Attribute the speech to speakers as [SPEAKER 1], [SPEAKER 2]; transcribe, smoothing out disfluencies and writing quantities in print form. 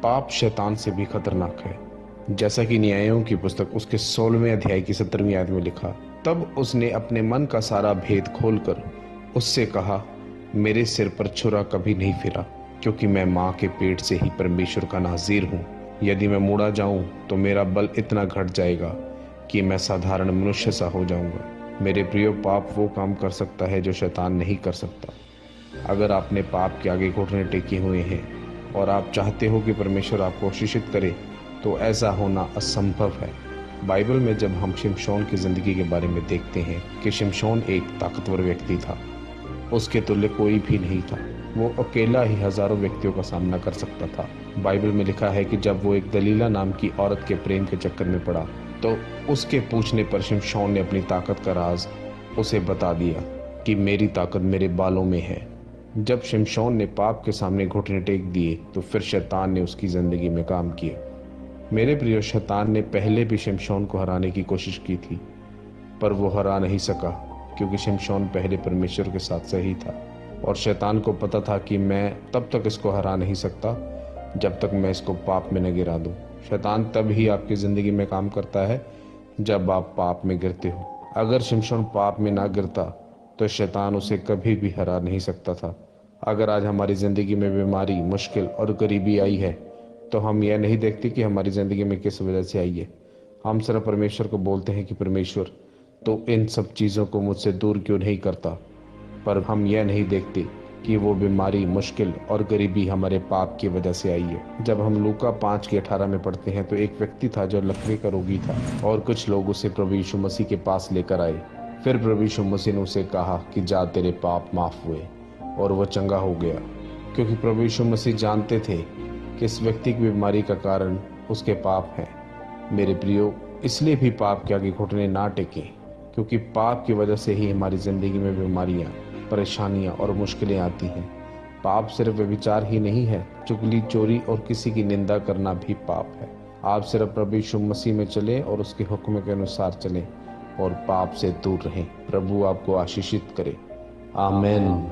[SPEAKER 1] पाप शैतान से भी खतरनाक है। जैसा कि न्यायों की पुस्तक उसके 16वें अध्याय की 17वीं आयत में लिखा, तब उसने अपने मन का सारा भेद खोलकर उससे कहा, मेरे सिर पर छुरा कभी नहीं फिरा, क्योंकि मैं माँ के पेट से ही परमेश्वर का नाज़ीर हूँ। यदि मैं मुड़ा जाऊं तो मेरा बल इतना घट जाएगा कि मैं साधारण मनुष्य सा हो जाऊंगा। मेरे प्रियो, पाप वो काम कर सकता है जो शैतान नहीं कर सकता। अगर आपने पाप के आगे घुटने टेके हुए हैं और आप चाहते हो कि परमेश्वर आपको आशीषित करे, तो ऐसा होना असंभव है। बाइबल में जब हम शिमशोन की जिंदगी के बारे में देखते हैं कि शिमशोन एक ताकतवर व्यक्ति था, उसके तुल्य कोई भी नहीं था। वो अकेला ही हजारों व्यक्तियों का सामना कर सकता था। बाइबल में लिखा है कि जब वो एक दलीला नाम की औरत के प्रेम के चक्कर में पड़ा, तो उसके पूछने पर शिमशोन ने अपनी ताकत का राज उसे बता दिया कि मेरी ताकत मेरे बालों में है। जब शिमशोन ने पाप के सामने घुटने टेक दिए, तो फिर शैतान ने उसकी जिंदगी में काम किया। मेरे प्रिय, शैतान ने पहले भी शिमशोन को हराने की कोशिश की थी, पर वो हरा नहीं सका, क्योंकि शिमशोन पहले परमेश्वर के साथ सही था। और शैतान को पता था कि मैं तब तक इसको हरा नहीं सकता जब तक मैं इसको पाप में न गिरा दूं। शैतान तब ही आपकी ज़िंदगी में काम करता है जब आप पाप में गिरते हो। अगर शिमशोन पाप में ना गिरता तो शैतान उसे कभी भी हरा नहीं सकता था। अगर आज हमारी ज़िंदगी में बीमारी, मुश्किल और गरीबी आई है, तो हम यह नहीं देखते कि हमारी ज़िंदगी में किस वजह से आई है। हम सिर्फ परमेश्वर को बोलते हैं कि परमेश्वर, तो इन सब चीज़ों को मुझसे दूर क्यों नहीं करता। पर हम यह नहीं देखते कि वो बीमारी, मुश्किल और गरीबी हमारे पाप की वजह से आई है। जब हम लूका 5:18 में पढ़ते हैं, तो एक व्यक्ति था जो लकवे का रोगी था, और कुछ लोग उसे प्रभु यीशु मसीह के पास लेकर आए। फिर प्रभु यीशु मसीह ने उसे कहा कि जा, तेरे पाप माफ हुए, और वह चंगा हो गया। क्योंकि प्रभु यीशु मसीह जानते थे कि इस व्यक्ति की बीमारी का कारण उसके पाप हैं। मेरे प्रियो, इसलिए भी पाप के आगे घुटने ना टेकें, क्योंकि पाप की वजह से ही हमारी ज़िंदगी में बीमारियां, परेशानियां और मुश्किलें आती हैं। पाप सिर्फ व्यभिचार ही नहीं है, चुगली, चोरी और किसी की निंदा करना भी पाप है। आप सिर्फ प्रभु यीशु मसीह में चलें और उसके हुक्म के अनुसार चलें और पाप से दूर रहें। प्रभु आपको आशीषित करे। आमीन।